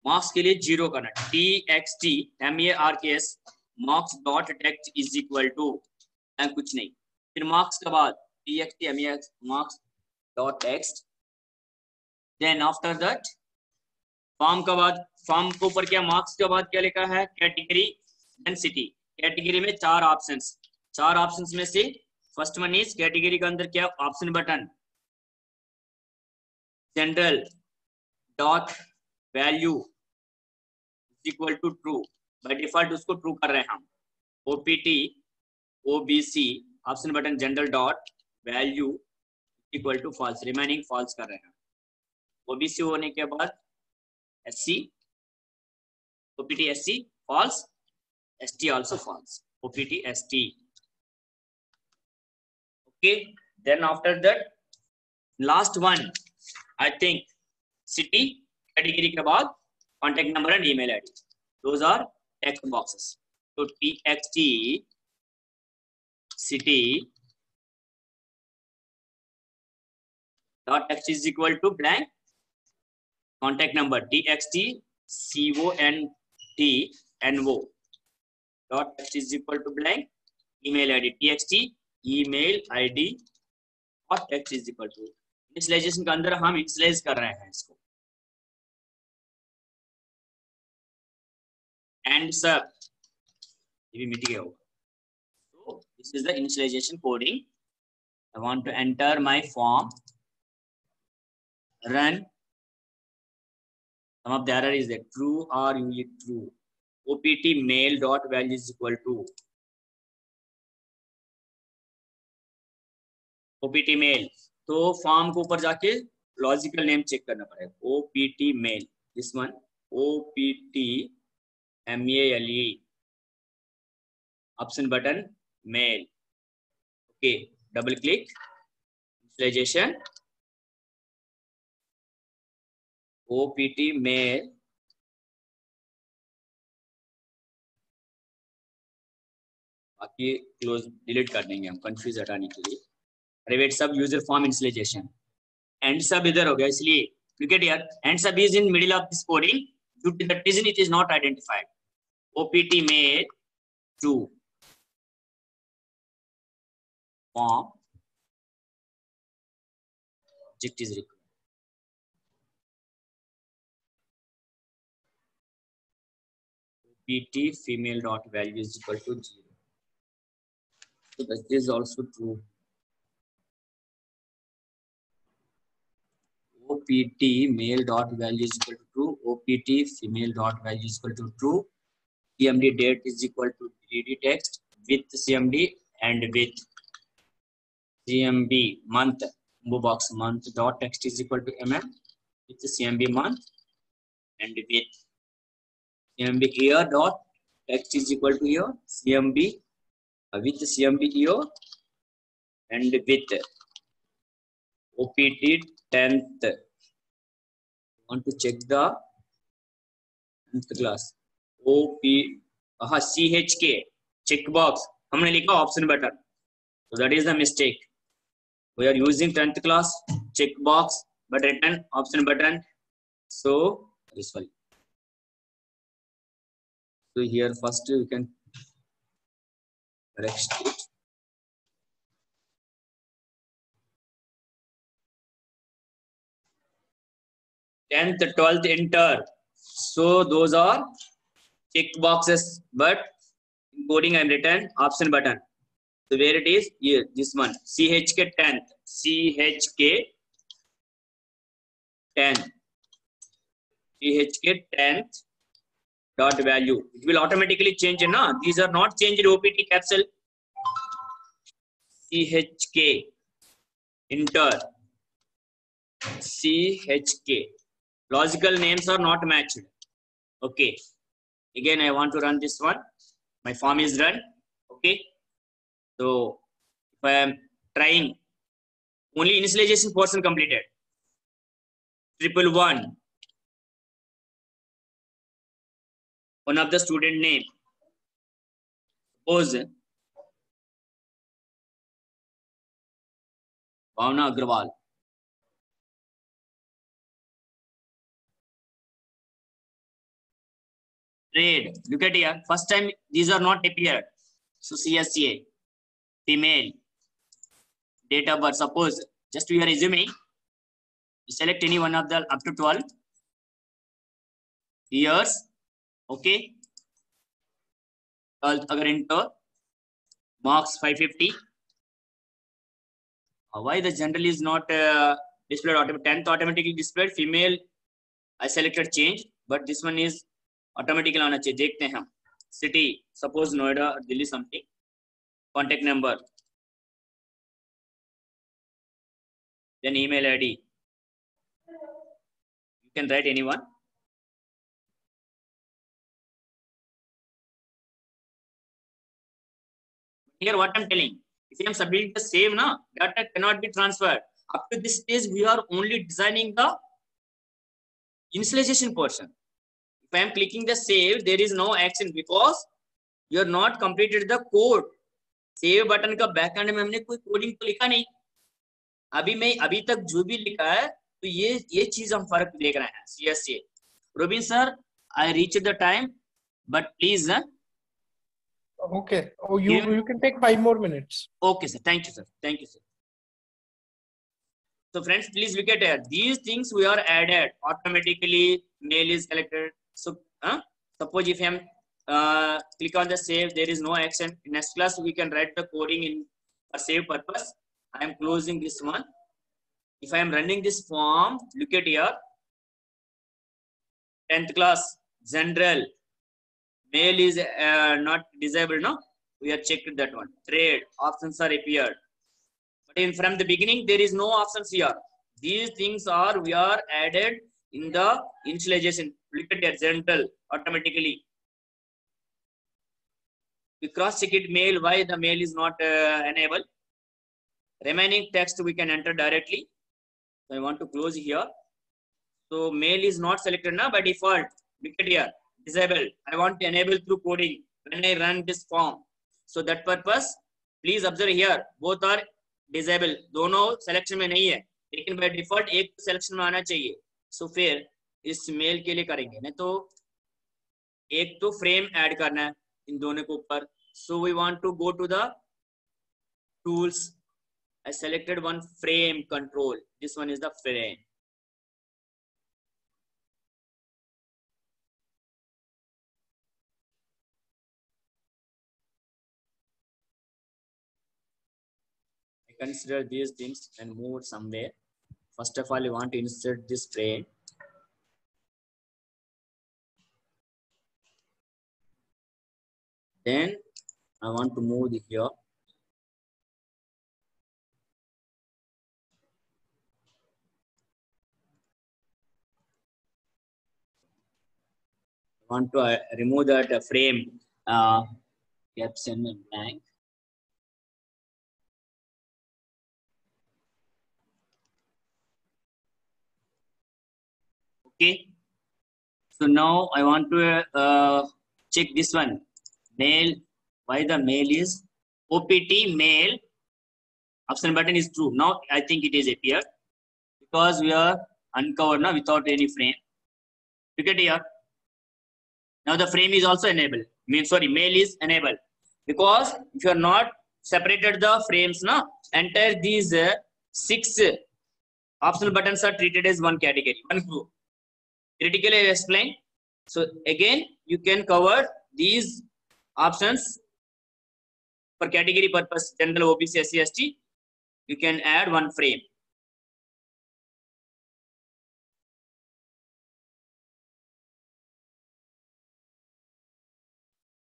S1: Marks के लिए 0 करना, txt marks marks dot text is equal to कुछ नहीं, फिर मार्क्स के बाद txt marks dot text, then after that form के बाद फॉर्म के ऊपर क्या मार्क्स के बाद क्या लिखा है कैटेगरी देन सिटी। कैटेगरी में चार ऑप्शंस में से फर्स्ट वन इज कैटेगरी के अंदर क्या option button general dot value equal to true, by default उसको ट्रू कर रहे हैं हम। OPT OBC option button general dot value equal to false, remaining false कर रहे हैं। ओबीसी होने के बाद SC OPT SC false, ST also false, OPT ST. Okay, then after that last one I think city category के बाद contact number and email ID, those are text boxes. So txt city dot text is equal to blank, contact number txt contact dot text is equal to blank, email id txt email id और text is equal to। Initialization के अंदर हम initialise कर रहे हैं इसको। And सब ये भी मिट गया होगा। So this is the initialization coding. I want to enter my form, run. Some of the error is that true or unique true. OPT mail dot value is equal to OPT mail, तो form को ऊपर जाके logical name check करना पड़ेगा। OPT mail, this one OPT MALE option button male. Okay double click initialization OPT mail बाकी close delete कर देंगे हम कंफ्यूज हटाने के लिए। प्राइवेट सब यूजर फॉर्म इनिशियलाइजेशन एंड सब इधर हो गया, इसलिए क्रिकेट यार एंड सब is in middle of this coding due to that reason it is not identified. OPT mail to form object is required। OPT female dot value is equal to 0, so that is also true। OPT male dot value is equal to true, OPT female dot value is equal to true, CMD date is equal to DD text with CMD and with CMB month box month dot text is equal to with CMB month and with CMB year dot text is equal to year, CMB with CMB year and with OPT 10th। Want to check the 10th class OP CHK check box हमने लिखा option button, so that is the mistake. We are using 10th class check box but written option button, so this one. So here first you can correct it. 10th 12th enter, so those are check boxes, but in coding I am written option button. So where it is here, this one, chk 10th, chk 10th, chk 10th dot value, it will automatically change na, these are not changed opt capsule. chk enter, chk, logical names are not matched. Okay, again I want to run this one, my form is run. Okay, so if I am trying, only initialization portion completed, 111, one of the student name, suppose Bhavna Agrawal. Trade, look at here, first time these are not appeared, so CSCA, female, date of birth, suppose just we are assuming, you select any one of the up to 12 years. Okay, agar enter marks 550. Why the general is not displayed automatically? 10th automatically displayed, female I selected change, but this one is automatically आना चाहिए. देखते हैं हम, city suppose Noida or Delhi something, contact number, then email ID, you can write anyone. Here what I'm telling, if I am submitting the save na, data cannot be transferred. Up to this stage we are only designing the initialization portion. If I am clicking the save, there is no action because you are not completed the code. Save button का backend में हमने कोई coding तो लिखा नहीं, अभी तक जो भी लिखा है, तो ये चीज हम फर्क देख रहे हैं. CSA Robin sir, I reached the time, but please
S2: Okay. Oh, you can take 5 more minutes.
S1: Okay sir, thank you sir, thank you sir. So friends, please look at here, these things we are added automatically, mail is selected. So suppose if I am click on the save, there is no action. In next class we can write the coding in a save purpose. I am closing this one. If I am running this form, look at here, 10th class general, mail is not disabled, no, we have checked that one. Trade options are appeared, but in from the beginning there is no options here. These things are we are added in the initialization. Look at here, general automatically. We cross check it mail, why the mail is not enabled. Remaining text we can enter directly. So I want to close here. So mail is not selected now by default. Look at here, disabled. I want to enable through coding when I run this form. So that purpose, please observe here, both are disabled. दोनों selection में नहीं है, लेकिन by default एक selection में आना चाहिए. So फिर इस mail के लिए करेंगे, नहीं तो एक तो frame add करना है इन दोनों के ऊपर. So we want to go to the tools. I selected one frame control. This one is the frame. I consider these things and move somewhere. First of all, you want to insert this frame. Then I want to move the here. I want to remove that frame caption blank. Okay. So now I want to check this one. Mail, why the mail is OPT male. Option button is true. Now I think it is appeared because we are uncovered now without any frame. Look at here. Now the frame is also enabled. Male is enabled because if you are not separated the frames, now entire these 6 optional buttons are treated as one category, one group. Critically I explained. So again, you can cover these options for category purpose, general, OBC, SC, ST. You can add one frame.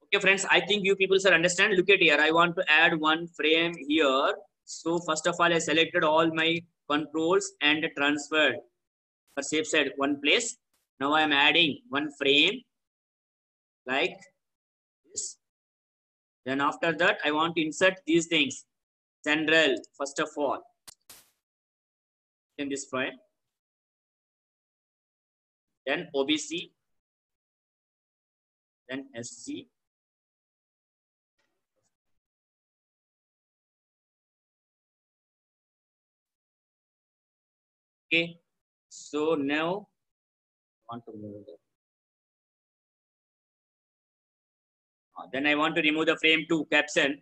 S1: Okay, friends, I think you people sir understand. Look at here. I want to add one frame here. So first of all, I selected all my controls and transferred for safe side one place. Now I am adding one frame like this. Then after that, I want to insert these things. General, first of all, in this file. Then OBC, then SC. Okay, so now I want to move that. Then I want to remove the frame to caption.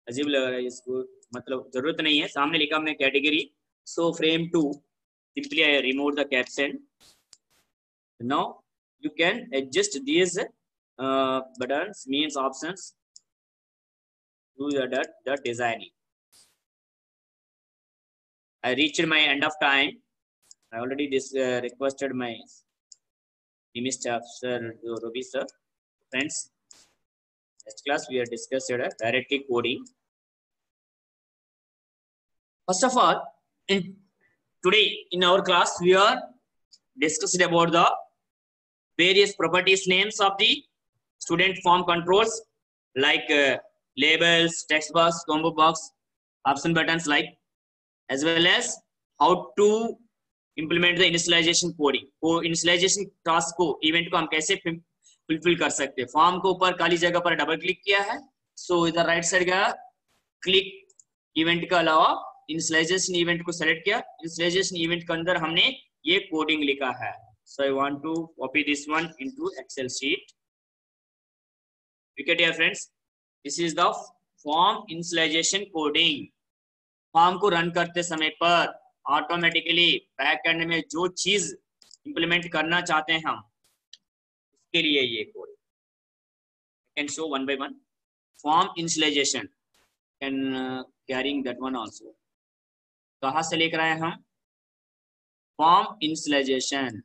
S1: अजीब लग रहा है इसको, मतलब जरूरत नहीं है, सामने लिखा हमने category. So frame 2, simply I remove the caption. Now you can adjust these buttons, means options, do the designing. I reached my end of time. I already requested my image staff, Sir Robi sir. Friends, next class we are discussing directly coding. First of all, today in our class we are discussed about the various properties names of the student form controls like labels, text box, combo box, option buttons, like, as well as how to implement the initialization coding. को initialization task को event को हम कैसे fulfill कर सकते हैं. Form को ऊपर काली जगह पर डबल क्लिक किया है, सो इधर राइट साइड का क्लिक इवेंट का अलावा initialization event को सेलेक्ट किया. initialization event के अंदर हमने ये कोडिंग लिखा है. So I want to copy this one into Excel sheet. Look at here friends, this is the form initialization coding. Form को रन करते समय पर ऑटोमेटिकली बैक एंड में जो चीज इंप्लीमेंट करना चाहते हैं हम, उसके लिए ये code can show one by one. Form initialization can carrying that one also. कहाँ से लेकर आए हम? Form initialization.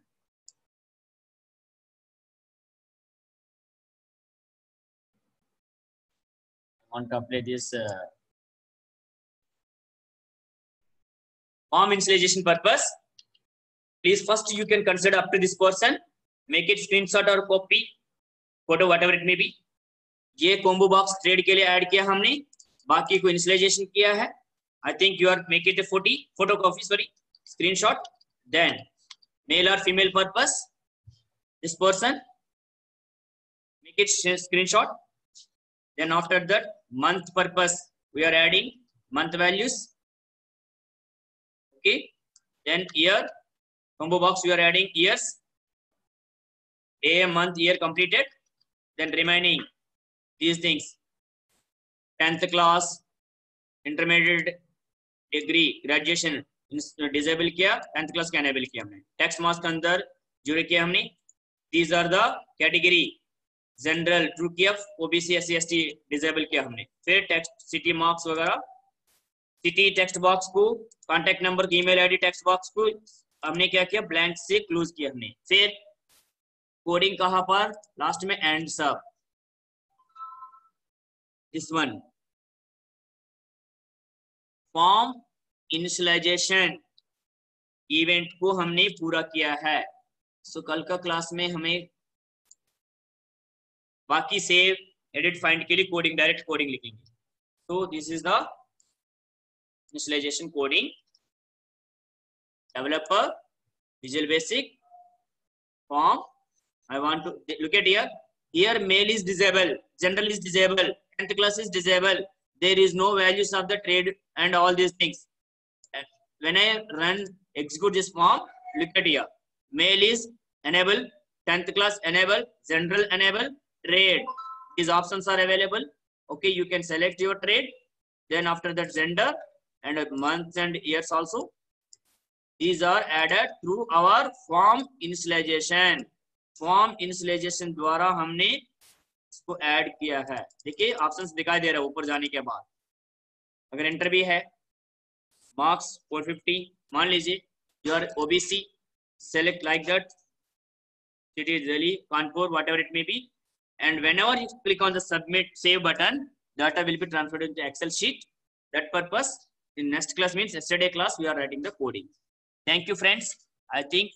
S1: want to apply this form initialization purpose. Please first you can consider up to this person, make it screenshot or copy photo whatever it may be. ये combo box trade के लिए add किया हमने, बाकी को initialization किया है. I think you are make it a photocopy, sorry, screenshot. Then male or female purpose, this person make it screenshot. Then after that month purpose, we are adding month values. Okay. Then year combo box, we are adding years, day, month, year completed. Then remaining these things, 10th class, intermediate, degree, graduation disable किया, 10th class का enable किया हमने. text marks के अंदर जुड़े किया हमने. These are the category. General true किया, ओबीसी एससी एसटी डिसेबल किया हमने. फिर टेक्स्ट सिटी मार्क्स वगैरह, सिटी टेक्स्ट बॉक्स को, contact number, email ID text box को हमने क्या किया, ब्लैंक से क्लोज किया हमने. फिर कोडिंग कहां पर? लास्ट में एंड सब. This one form initialization event को हमने पूरा किया है. सो कल का क्लास में हमें बाकी सेव एडिट फाइंड के लिए कोडिंग, डायरेक्ट कोडिंग लिखेंगे. तो this is the initialization coding. Developer, Visual Basic, form. I want to look at here. Here male is disable, general is disable, 10th class is disable, there is no values of the trade and all these things. When I run execute this form, look at here. Mail is enable, 10th class enable, general enable, trade. These options are available. Okay, you can select your trade. Then after that gender and months and years also. These are added through our form initialization. Form initialization द्वारा हमने इसको add किया है. देखिए options दिखाई दे रहा है ऊपर जाने के बाद. अगर एंटर भी है, मार्क्स 450, मान लीजिए your OBC, select like that, city Delhi, Kanpur, whatever it may be, and whenever you click on the submit save button, data will be transferred into Excel sheet. That purpose in next class means yesterday class we are writing the coding. Thank you friends. I think